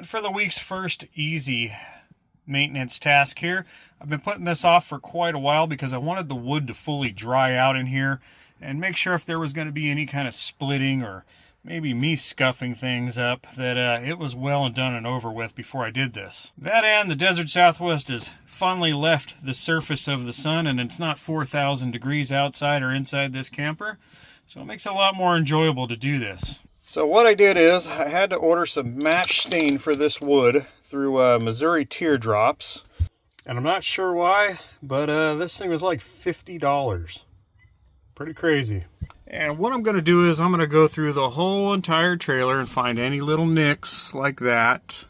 But for the week's first easy maintenance task here, I've been putting this off for quite a while because I wanted the wood to fully dry out in here and make sure if there was going to be any kind of splitting or maybe me scuffing things up, that it was well and done and over with before I did this. That and the desert Southwest has finally left the surface of the sun, and it's not 4,000 degrees outside or inside this camper, so it makes it a lot more enjoyable to do this. So what I did is I had to order some match stain for this wood through Missouri Teardrops, and I'm not sure why, but this thing was like $50. Pretty crazy. And what I'm going to do is I'm going to go through the whole entire trailer and find any little nicks like that,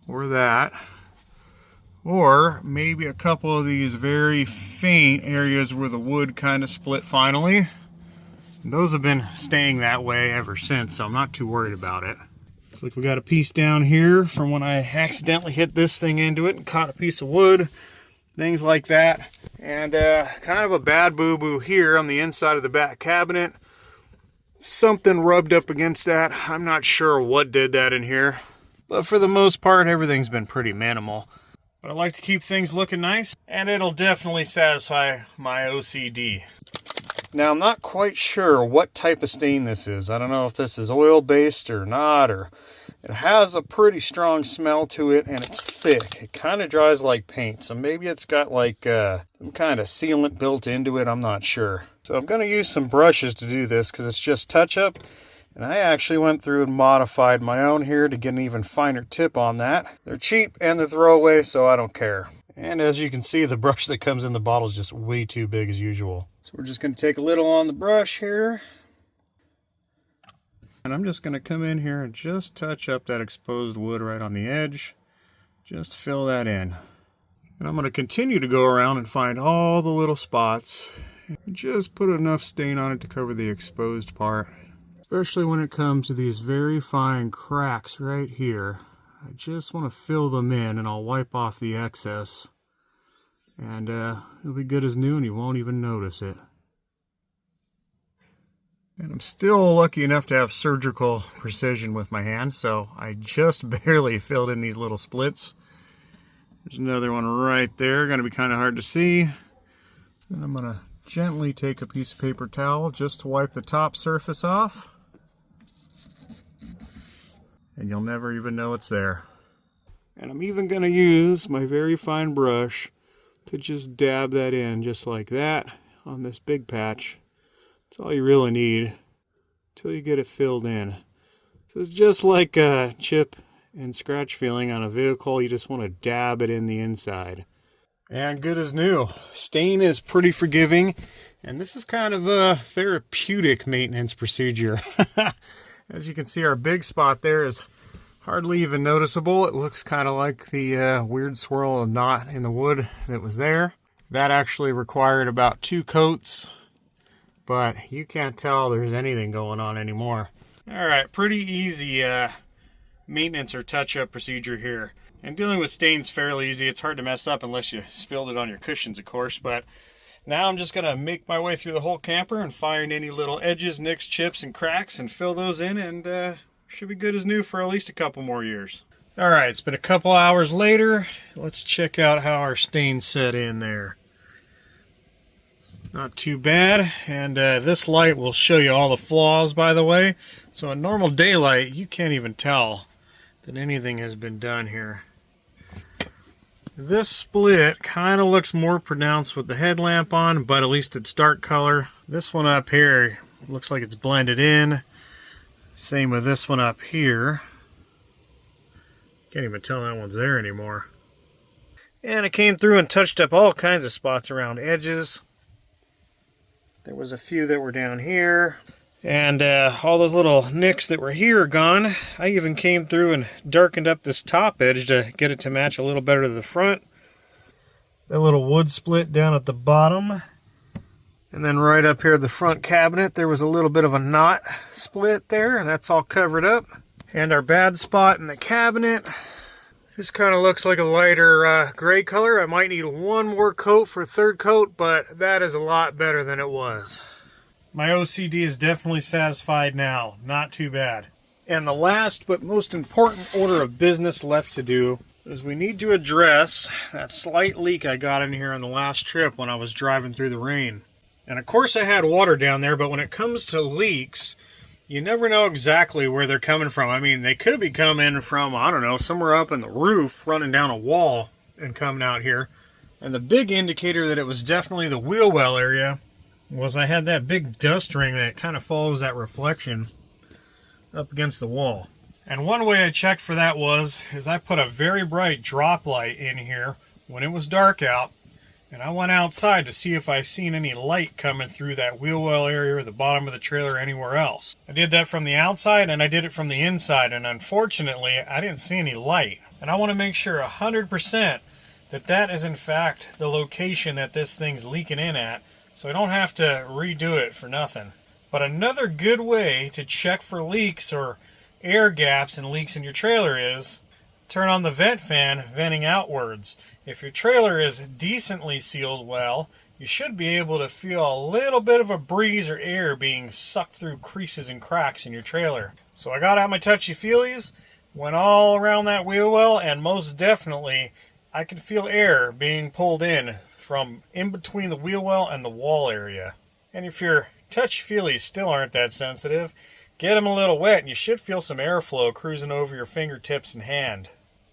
or that, or maybe a couple of these very faint areas where the wood kind of split finally. Those have been staying that way ever since, so I'm not too worried about it. Looks like we got a piece down here from when I accidentally hit this thing into it and caught a piece of wood, things like that. And kind of a bad boo-boo here on the inside of the back cabinet. Something rubbed up against that. I'm not sure what did that in here, but for the most part, everything's been pretty minimal. But I like to keep things looking nice, and it'll definitely satisfy my OCD. Now, I'm not quite sure what type of stain this is. I don't know if this is oil-based or not, or it has a pretty strong smell to it, and it's thick. It kind of dries like paint, so maybe it's got like some kind of sealant built into it. I'm not sure. So I'm going to use some brushes to do this because it's just touch-up, and I actually went through and modified my own here to get an even finer tip on that. They're cheap and they're throwaway, so I don't care. And as you can see, the brush that comes in the bottle is just way too big as usual. So we're just going to take a little on the brush here. And I'm just going to come in here and just touch up that exposed wood right on the edge. Just fill that in. And I'm going to continue to go around and find all the little spots. And just put enough stain on it to cover the exposed part. Especially when it comes to these very fine cracks right here. I just want to fill them in, and I'll wipe off the excess. And it'll be good as new, and you won't even notice it. And I'm still lucky enough to have surgical precision with my hand, so I just barely filled in these little splits. There's another one right there, going to be kind of hard to see. And I'm going to gently take a piece of paper towel just to wipe the top surface off. And you'll never even know it's there. And I'm even going to use my very fine brush to just dab that in just like that on this big patch. That's all you really need until you get it filled in. So it's just like a chip and scratch feeling on a vehicle. You just want to dab it in the inside. And good as new. Stain is pretty forgiving, and this is kind of a therapeutic maintenance procedure. As you can see, our big spot there is hardly even noticeable. It looks kind of like the weird swirl of knot in the wood that was there. That actually required about 2 coats, but you can't tell there's anything going on anymore. Alright, pretty easy maintenance or touch-up procedure here. And dealing with stains fairly easy. It's hard to mess up unless you spilled it on your cushions, of course, but now I'm just going to make my way through the whole camper and find any little edges, nicks, chips, and cracks and fill those in, and should be good as new for at least a couple more years. Alright, it's been a couple hours later. Let's check out how our stain set in there. Not too bad, and this light will show you all the flaws, by the way. So in normal daylight, you can't even tell that anything has been done here. This split kind of looks more pronounced with the headlamp on, but at least it's dark color. This one up here looks like it's blended in. Same with this one up here. Can't even tell that one's there anymore. And I came through and touched up all kinds of spots around edges. There was a few that were down here. And all those little nicks that were here are gone. I even came through and darkened up this top edge to get it to match a little better to the front. That little wood split down at the bottom. And then right up here at the front cabinet, there was a little bit of a knot split there, and that's all covered up. And our bad spot in the cabinet just kind of looks like a lighter gray color. I might need one more coat for a third coat, but that is a lot better than it was. My OCD is definitely satisfied now. Not too bad. And the last but most important order of business left to do is we need to address that slight leak I got in here on the last trip when I was driving through the rain. And of course I had water down there, but when it comes to leaks, you never know exactly where they're coming from. I mean, they could be coming from, I don't know, somewhere up in the roof, running down a wall and coming out here. And the big indicator that it was definitely the wheel well area was I had that big dust ring that kind of follows that reflection up against the wall. And one way I checked for that is I put a very bright drop light in here when it was dark out, and I went outside to see if I seen any light coming through that wheel well area or the bottom of the trailer or anywhere else. I did that from the outside and I did it from the inside, and unfortunately I didn't see any light. And I want to make sure 100% that that is in fact the location that this thing's leaking in at, so I don't have to redo it for nothing. But another good way to check for leaks or air gaps and leaks in your trailer is turn on the vent fan venting outwards. If your trailer is decently sealed well, you should be able to feel a little bit of a breeze or air being sucked through creases and cracks in your trailer. So I got out my touchy-feelies, went all around that wheel well, and most definitely I could feel air being pulled in from in between the wheel well and the wall area. And if your touchy-feelies still aren't that sensitive, get them a little wet and you should feel some airflow cruising over your fingertips and hand.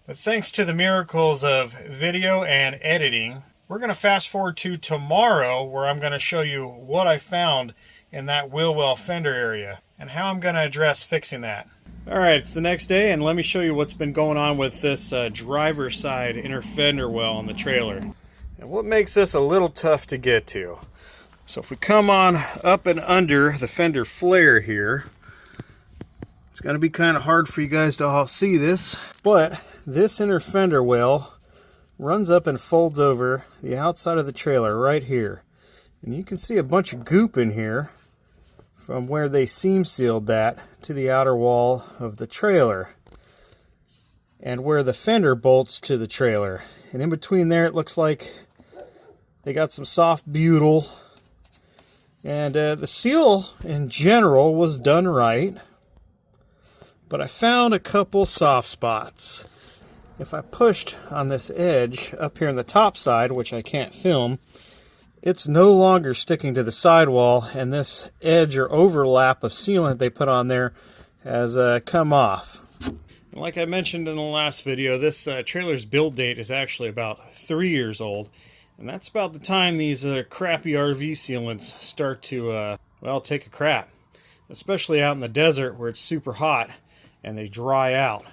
But thanks to the miracles of video and editing, we're going to fast forward to tomorrow, where I'm going to show you what I found in that wheel well fender area and how I'm going to address fixing that. Alright, it's the next day, and let me show you what's been going on with this driver's side inner fender well on the trailer. And what makes this a little tough to get to. So if we come on up and under the fender flare here, it's going to be kind of hard for you guys to all see this, but this inner fender well runs up and folds over the outside of the trailer right here. And you can see a bunch of goop in here from where they seam sealed that to the outer wall of the trailer and where the fender bolts to the trailer. And in between there, it looks like they got some soft butyl. And the seal in general was done right, but I found a couple soft spots. If I pushed on this edge up here on the top side, which I can't film, it's no longer sticking to the sidewall, and this edge or overlap of sealant they put on there has come off. Like I mentioned in the last video, this trailer's build date is actually about 3 years old, and that's about the time these crappy RV sealants start to, well, take a crap. Especially out in the desert where it's super hot and they dry out.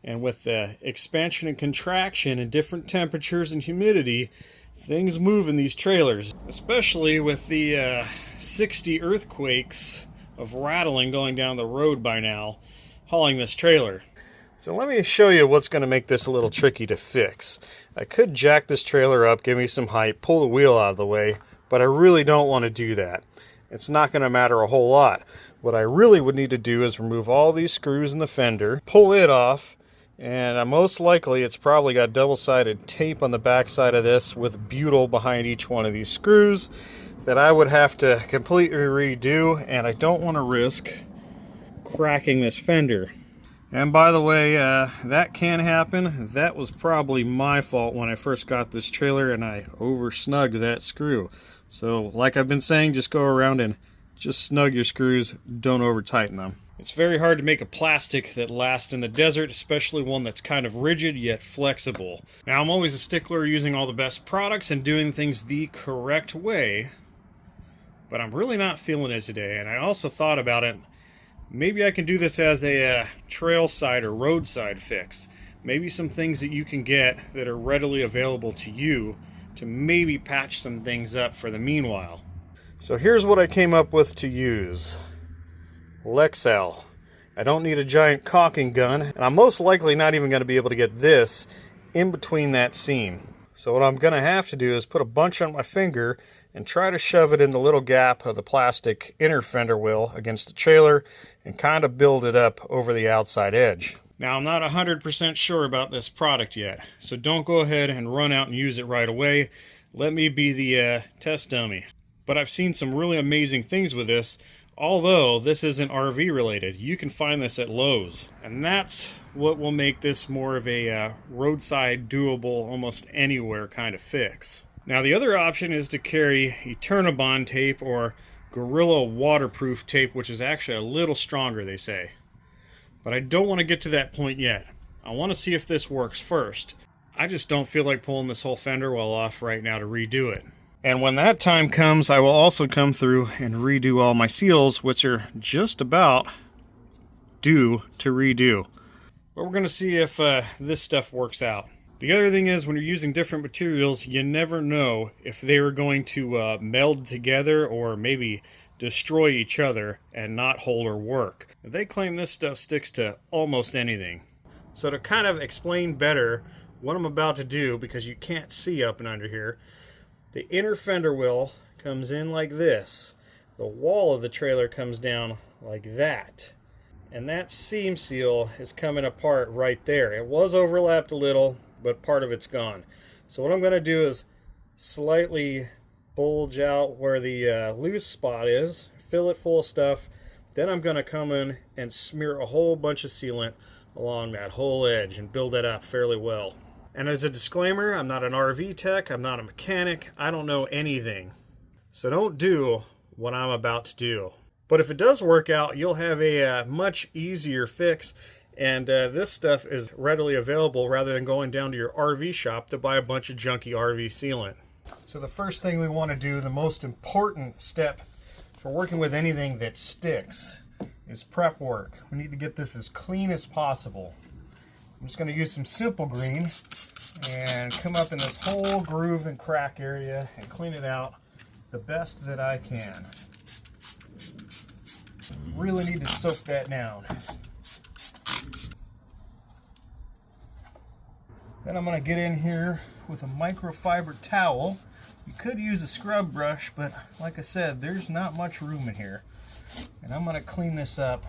And with the expansion and contraction and different temperatures and humidity, things move in these trailers. Especially with the 60 earthquakes of rattling going down the road by now, hauling this trailer. So let me show you what's going to make this a little tricky to fix. I could jack this trailer up, give me some height, pull the wheel out of the way, but I really don't want to do that. It's not going to matter a whole lot. What I really would need to do is remove all these screws in the fender, pull it off, and most likely it's probably got double-sided tape on the back side of this with butyl behind each one of these screws that I would have to completely redo, and I don't want to risk cracking this fender. And by the way, that can happen. That was probably my fault when I first got this trailer and I over-snugged that screw. So like I've been saying, just go around and just snug your screws, don't over-tighten them. It's very hard to make a plastic that lasts in the desert, especially one that's kind of rigid yet flexible. Now, I'm always a stickler using all the best products and doing things the correct way, but I'm really not feeling it today. And I also thought about it, maybe I can do this as a trail side or roadside fix. Maybe some things that you can get that are readily available to you to maybe patch some things up for the meanwhile. So here's what I came up with to use. Lexel. I don't need a giant caulking gun, and I'm most likely not even going to be able to get this in between that seam. So what I'm going to have to do is put a bunch on my finger and try to shove it in the little gap of the plastic inner fender wheel against the trailer and kind of build it up over the outside edge. Now, I'm not 100% sure about this product yet, so don't go ahead and run out and use it right away. Let me be the test dummy. But I've seen some really amazing things with this Although this isn't RV related, you can find this at Lowe's. And that's what will make this more of a roadside, doable, almost anywhere kind of fix. Now the other option is to carry Eternabond tape or Gorilla waterproof tape, which is actually a little stronger, they say. But I don't want to get to that point yet. I want to see if this works first. I just don't feel like pulling this whole fender well off right now to redo it. And when that time comes, I will also come through and redo all my seals, which are just about due to redo. But we're going to see if this stuff works out. The other thing is, when you're using different materials, you never know if they are going to meld together or maybe destroy each other and not hold or work. They claim this stuff sticks to almost anything. So to kind of explain better what I'm about to do, because you can't see up and under here, the inner fender well comes in like this. The wall of the trailer comes down like that. And that seam seal is coming apart right there. It was overlapped a little, but part of it's gone. So what I'm going to do is slightly bulge out where the loose spot is, fill it full of stuff. Then I'm going to come in and smear a whole bunch of sealant along that whole edge and build it up fairly well. And as a disclaimer, I'm not an RV tech, I'm not a mechanic, I don't know anything. So don't do what I'm about to do. But if it does work out, you'll have a much easier fix, and this stuff is readily available rather than going down to your RV shop to buy a bunch of junky RV sealant. So the first thing we want to do, the most important step for working with anything that sticks, is prep work. We need to get this as clean as possible. I'm just going to use some simple green and come up in this whole groove and crack area and clean it out the best that I can. Really need to soak that down. Then I'm going to get in here with a microfiber towel. You could use a scrub brush, but like I said, there's not much room in here. And I'm going to clean this up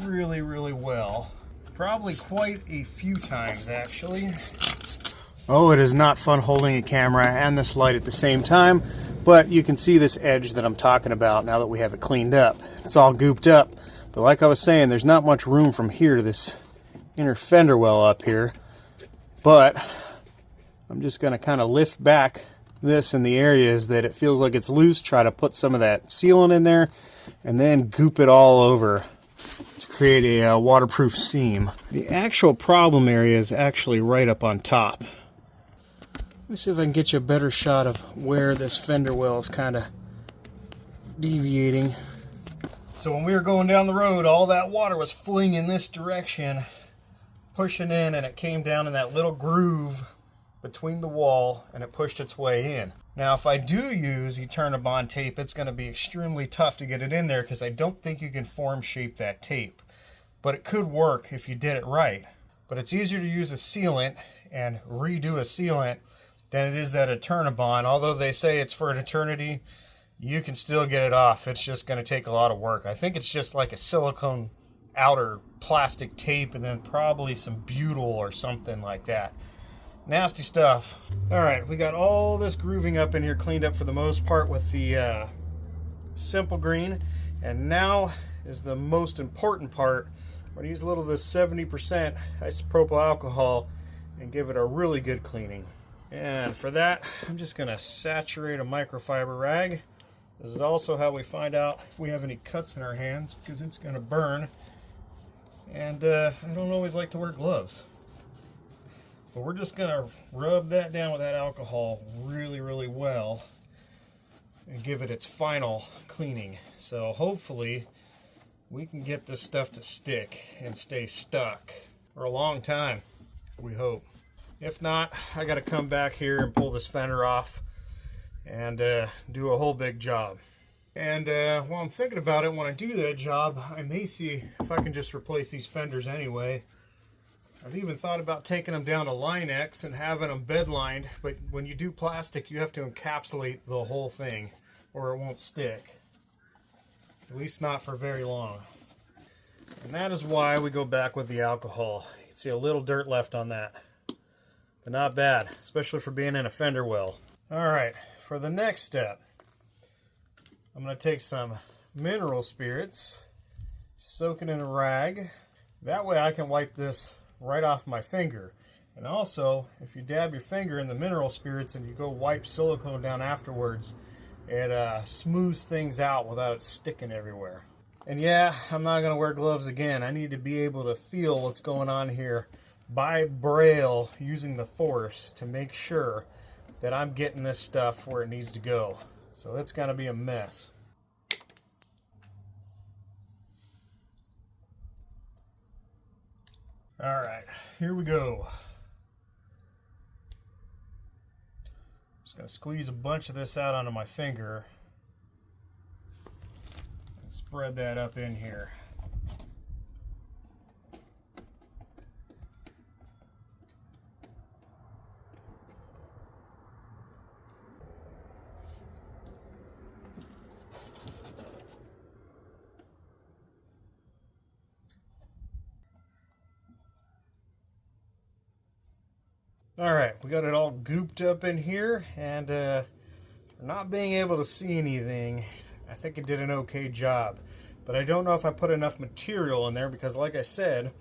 really, really well. Probably quite a few times, actually. Oh, it is not fun holding a camera and this light at the same time, but you can see this edge that I'm talking about now that we have it cleaned up. It's all gooped up, but like I was saying, there's not much room from here to this inner fender well up here. But I'm just going to kind of lift back this in the areas that it feels like it's loose, try to put some of that sealant in there, and then goop it all over to create a waterproof seam. The actual problem area is actually right up on top. Let me see if I can get you a better shot of where this fender well is kind of deviating. So when we were going down the road, all that water was fleeing in this direction, pushing in, and it came down in that little groove between the wall and it pushed its way in. Now if I do use Eternabond tape, it's going to be extremely tough to get it in there because I don't think you can form shape that tape. But it could work if you did it right. But it's easier to use a sealant and redo a sealant than it is that Eternabond. Although they say it's for an eternity, you can still get it off. It's just going to take a lot of work. I think it's just like a silicone outer plastic tape and then probably some butyl or something like that. Nasty stuff. Alright, we got all this grooving up in here cleaned up for the most part with the simple green. And now is the most important part. We're going to use a little of this 70% isopropyl alcohol and give it a really good cleaning. And for that, I'm just going to saturate a microfiber rag. This is also how we find out if we have any cuts in our hands, because it's going to burn. And I don't always like to wear gloves. But we're just going to rub that down with that alcohol really, really well and give it its final cleaning. So hopefully we can get this stuff to stick and stay stuck for a long time, we hope. If not, I got to come back here and pull this fender off and do a whole big job. And while I'm thinking about it, when I do that job, I may see if I can just replace these fenders anyway. I've even thought about taking them down to Line-X and having them bed lined, but when you do plastic, you have to encapsulate the whole thing or it won't stick. At least not for very long. And that is why we go back with the alcohol. You can see a little dirt left on that. But not bad, especially for being in a fender well. Alright, for the next step, I'm going to take some mineral spirits, soak it in a rag. That way I can wipe this right off my finger. And also, if you dab your finger in the mineral spirits and you go wipe silicone down afterwards, it smooths things out without it sticking everywhere. And yeah, I'm not going to wear gloves again. I need to be able to feel what's going on here by braille using the force to make sure that I'm getting this stuff where it needs to go. So it's going to be a mess. All right, here we go. Just going to squeeze a bunch of this out onto my finger and spread that up in here. All right, we got it all gooped up in here, and not being able to see anything, I think it did an okay job. But I don't know if I put enough material in there because, like I said,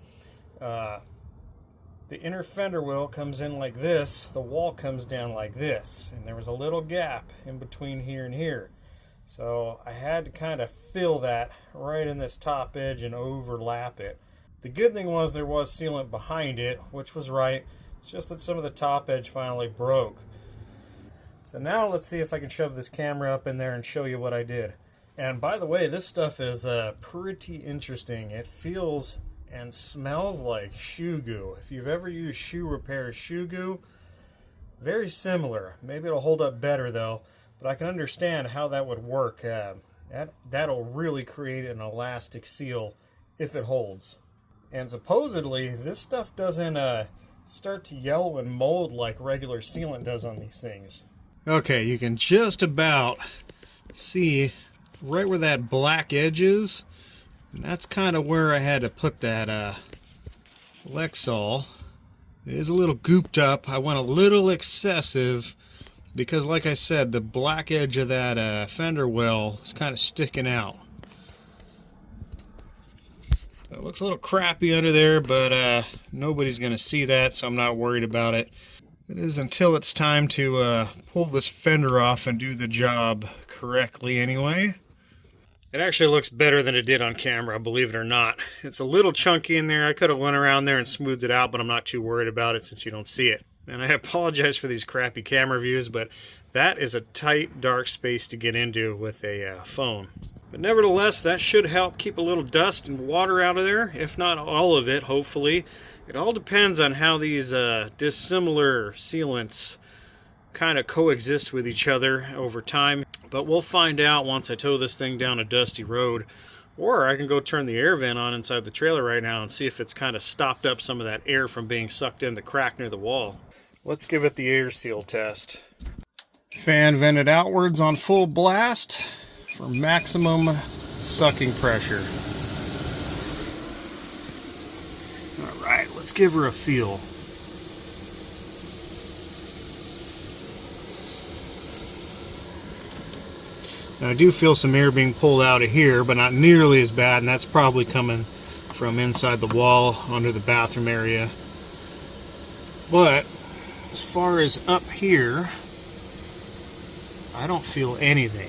the inner fender wheel comes in like this, the wall comes down like this, and there was a little gap in between here and here. So I had to kind of fill that right in this top edge and overlap it. The good thing was there was sealant behind it, which was right. It's just that some of the top edge finally broke. So now let's see if I can shove this camera up in there and show you what I did. And by the way, this stuff is pretty interesting. It feels and smells like shoe goo. If you've ever used shoe repair shoe goo, very similar. Maybe it'll hold up better though, but I can understand how that would work. That'll really create an elastic seal if it holds. And supposedly this stuff doesn't start to yellow and mold like regular sealant does on these things. Okay, you can just about see right where that black edge is, and that's kind of where I had to put that Lexol. It is a little gooped up. I went a little excessive because, like I said, the black edge of that fender well is kind of sticking out. It looks a little crappy under there, but nobody's going to see that, so I'm not worried about it. It is until it's time to pull this fender off and do the job correctly anyway. It actually looks better than it did on camera, believe it or not. It's a little chunky in there. I could have went around there and smoothed it out, but I'm not too worried about it since you don't see it. And I apologize for these crappy camera views, but that is a tight, dark space to get into with a phone. But nevertheless, that should help keep a little dust and water out of there, if not all of it, hopefully. It all depends on how these dissimilar sealants kind of coexist with each other over time. But we'll find out once I tow this thing down a dusty road. Or I can go turn the air vent on inside the trailer right now and see if it's kind of stopped up some of that air from being sucked in the crack near the wall. Let's give it the air seal test. Fan vented outwards on full blast for maximum sucking pressure. Alright, let's give her a feel. Now, I do feel some air being pulled out of here, but not nearly as bad, and that's probably coming from inside the wall under the bathroom area. But as far as up here, I don't feel anything.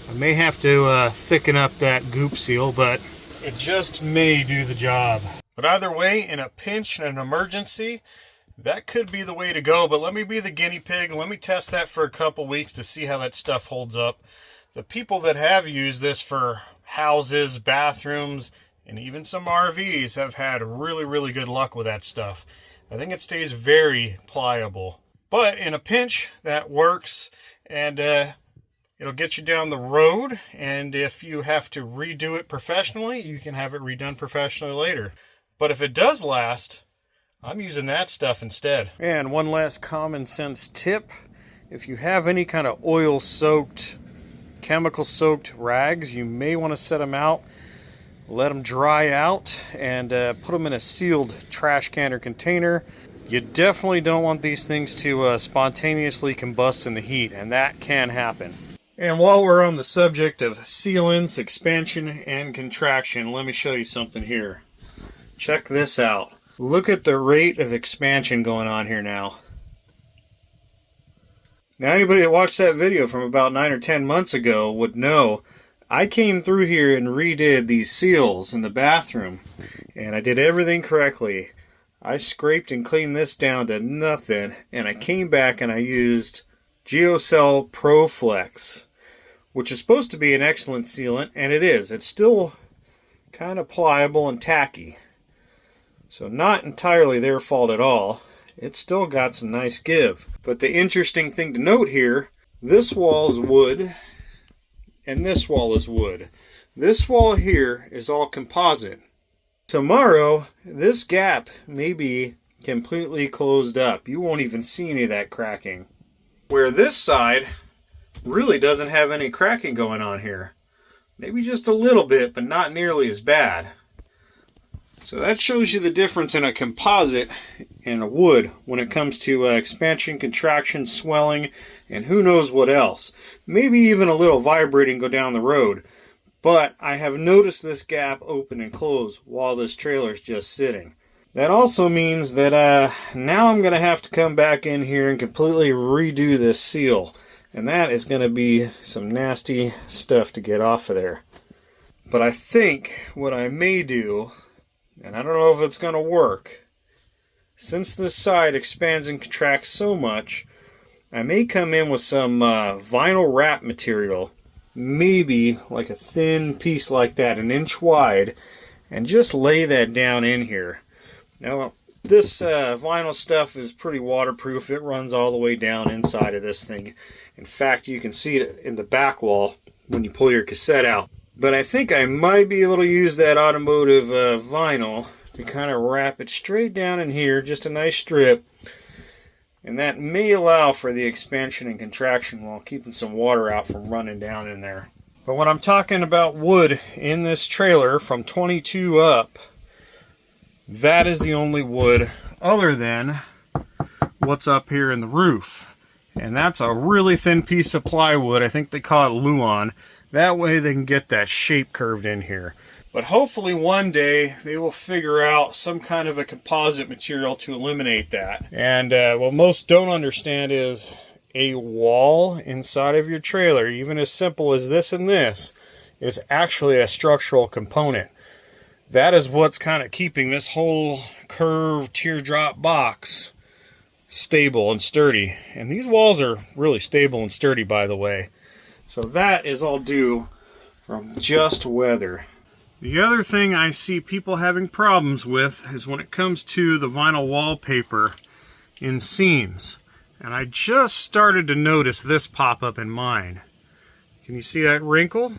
I may have to thicken up that goop seal, but it just may do the job. But either way, in a pinch and an emergency, that could be the way to go. But let me be the guinea pig. Let me test that for a couple weeks to see how that stuff holds up. The people that have used this for houses, bathrooms, and even some RVs have had really, really good luck with that stuff. I think it stays very pliable. But in a pinch, that works, and it'll get you down the road, and if you have to redo it professionally, you can have it redone professionally later. But if it does last, I'm using that stuff instead. And one last common sense tip, if you have any kind of oil-soaked, chemical-soaked rags, you may want to set them out, let them dry out, and put them in a sealed trash can or container. You definitely don't want these things to spontaneously combust in the heat, and that can happen. And while we're on the subject of sealants, expansion, and contraction, let me show you something here. Check this out. Look at the rate of expansion going on here now. Now anybody that watched that video from about 9 or 10 months ago would know I came through here and redid these seals in the bathroom. And I did everything correctly. I scraped and cleaned this down to nothing. And I came back and I used Geocell Pro Flex, which is supposed to be an excellent sealant, and it is. It's still kind of pliable and tacky. So not entirely their fault at all. It's still got some nice give. But the interesting thing to note here, this wall is wood, and this wall is wood. This wall here is all composite. Tomorrow, this gap may be completely closed up. You won't even see any of that cracking. Where this side really doesn't have any cracking going on here. Maybe just a little bit, but not nearly as bad. So that shows you the difference in a composite and a wood when it comes to expansion, contraction, swelling, and who knows what else. Maybe even a little vibrating go down the road. But I have noticed this gap open and close while this trailer is just sitting. That also means that now I'm going to have to come back in here and completely redo this seal. And that is going to be some nasty stuff to get off of there. But I think what I may do, and I don't know if it's going to work, since this side expands and contracts so much, I may come in with some vinyl wrap material, maybe like a thin piece like that, 1 inch wide, and just lay that down in here. Now, this vinyl stuff is pretty waterproof. It runs all the way down inside of this thing. In fact, you can see it in the back wall when you pull your cassette out. But I think I might be able to use that automotive vinyl to kind of wrap it straight down in here, just a nice strip. And that may allow for the expansion and contraction while keeping some water out from running down in there. But when I'm talking about wood in this trailer from 22 up, that is the only wood other than what's up here in the roof. And that's a really thin piece of plywood. I think they call it Luan. That way they can get that shape curved in here. But hopefully one day they will figure out some kind of a composite material to eliminate that. And what most don't understand is a wall inside of your trailer, even as simple as this and this, is actually a structural component. That is what's kind of keeping this whole curved teardrop box stable and sturdy. And these walls are really stable and sturdy, by the way. So that is all due from just weather. The other thing I see people having problems with is when it comes to the vinyl wallpaper in seams. And I just started to notice this pop up in mine. Can you see that wrinkle?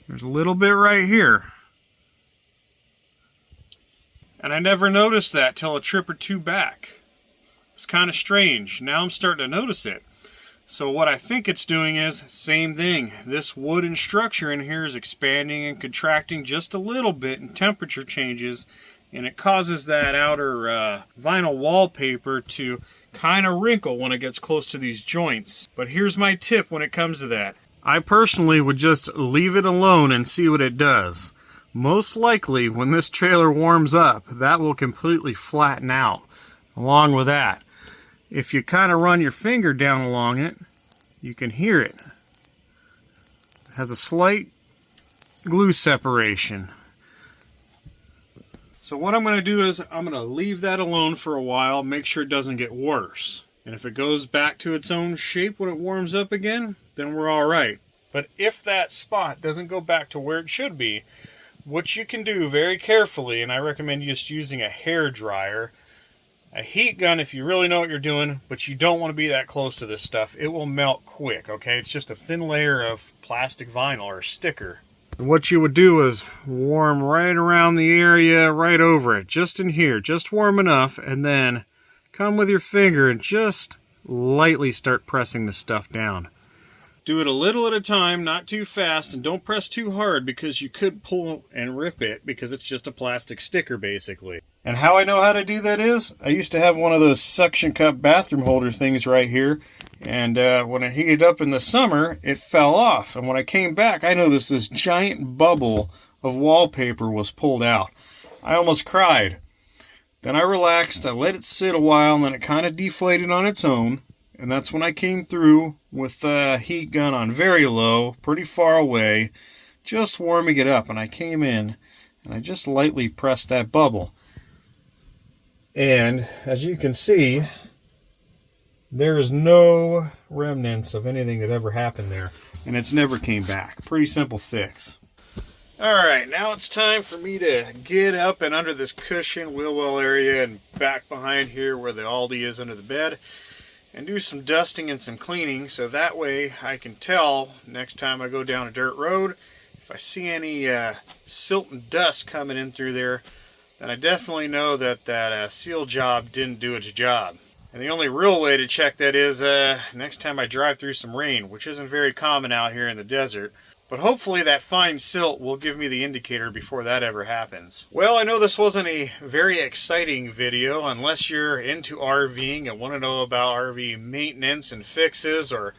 There's a little bit right here. And I never noticed that till a trip or two back. It's kind of strange. Now I'm starting to notice it. So what I think it's doing is, same thing. This wooden structure in here is expanding and contracting just a little bit, and temperature changes, and it causes that outer vinyl wallpaper to kind of wrinkle when it gets close to these joints. But here's my tip when it comes to that. I personally would just leave it alone and see what it does. Most likely, when this trailer warms up, that will completely flatten out. Along with that, if you kind of run your finger down along it, you can hear it. It has a slight glue separation. So what I'm going to do is I'm going to leave that alone for a while, make sure it doesn't get worse. And if it goes back to its own shape when it warms up again, then we're all right. But if that spot doesn't go back to where it should be, what you can do very carefully, and I recommend just using a hair dryer, a heat gun if you really know what you're doing, but you don't want to be that close to this stuff. It will melt quick, okay? It's just a thin layer of plastic vinyl or sticker. And what you would do is warm right around the area, right over it, just in here, just warm enough, and then come with your finger and just lightly start pressing the stuff down. Do it a little at a time, not too fast, and don't press too hard because you could pull and rip it because it's just a plastic sticker basically. And how I know how to do that is, I used to have one of those suction cup bathroom holders things right here, and when it heated up in the summer, it fell off. And when I came back, I noticed this giant bubble of wallpaper was pulled out. I almost cried. Then I relaxed, I let it sit a while, and then it kind of deflated on its own. And that's when I came through with the heat gun on very low, pretty far away, just warming it up. And I came in and I just lightly pressed that bubble. And as you can see, there is no remnants of anything that ever happened there. And it's never came back. Pretty simple fix. Alright, now it's time for me to get up and under this cushion, wheel well area, and back behind here where the Aldi is under the bed, and do some dusting and some cleaning, so that way I can tell next time I go down a dirt road, if I see any silt and dust coming in through there, then I definitely know that that seal job didn't do its job. And the only real way to check that is next time I drive through some rain, which isn't very common out here in the desert. But hopefully that fine silt will give me the indicator before that ever happens. Well, I know this wasn't a very exciting video unless you're into RVing and want to know about RV maintenance and fixes or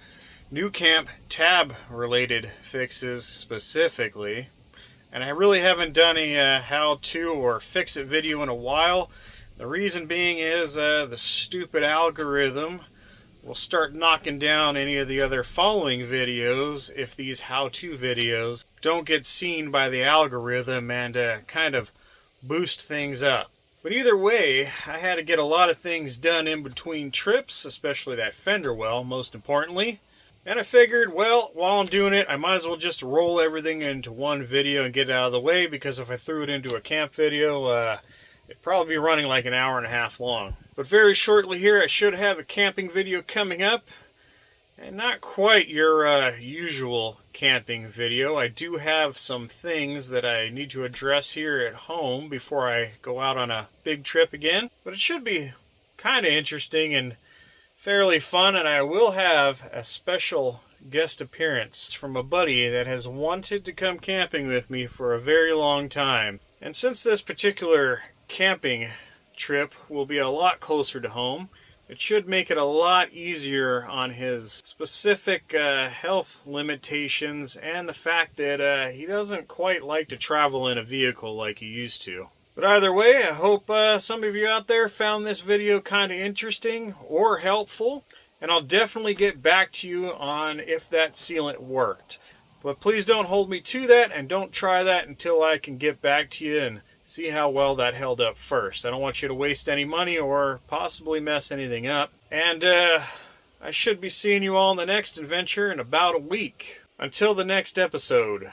new camp tab related fixes specifically. And I really haven't done a how-to or fix-it video in a while. The reason being is the stupid algorithm will start knocking down any of the other following videos if these how-to videos don't get seen by the algorithm and kind of boost things up. But either way, I had to get a lot of things done in between trips, especially that fender well, most importantly. And I figured, well, while I'm doing it, I might as well just roll everything into one video and get it out of the way, because if I threw it into a camp video, it'd probably be running like an hour and a half long. But very shortly here, I should have a camping video coming up. And not quite your usual camping video. I do have some things that I need to address here at home before I go out on a big trip again. But it should be kind of interesting and fairly fun. And I will have a special guest appearance from a buddy that has wanted to come camping with me for a very long time. And since this particular camping trip will be a lot closer to home, it should make it a lot easier on his specific health limitations and the fact that he doesn't quite like to travel in a vehicle like he used to. But either way, I hope some of you out there found this video kind of interesting or helpful, and I'll definitely get back to you on if that sealant worked. But please don't hold me to that, and don't try that until I can get back to you and see how well that held up first. I don't want you to waste any money or possibly mess anything up. And I should be seeing you all in the next adventure in about a week. Until the next episode.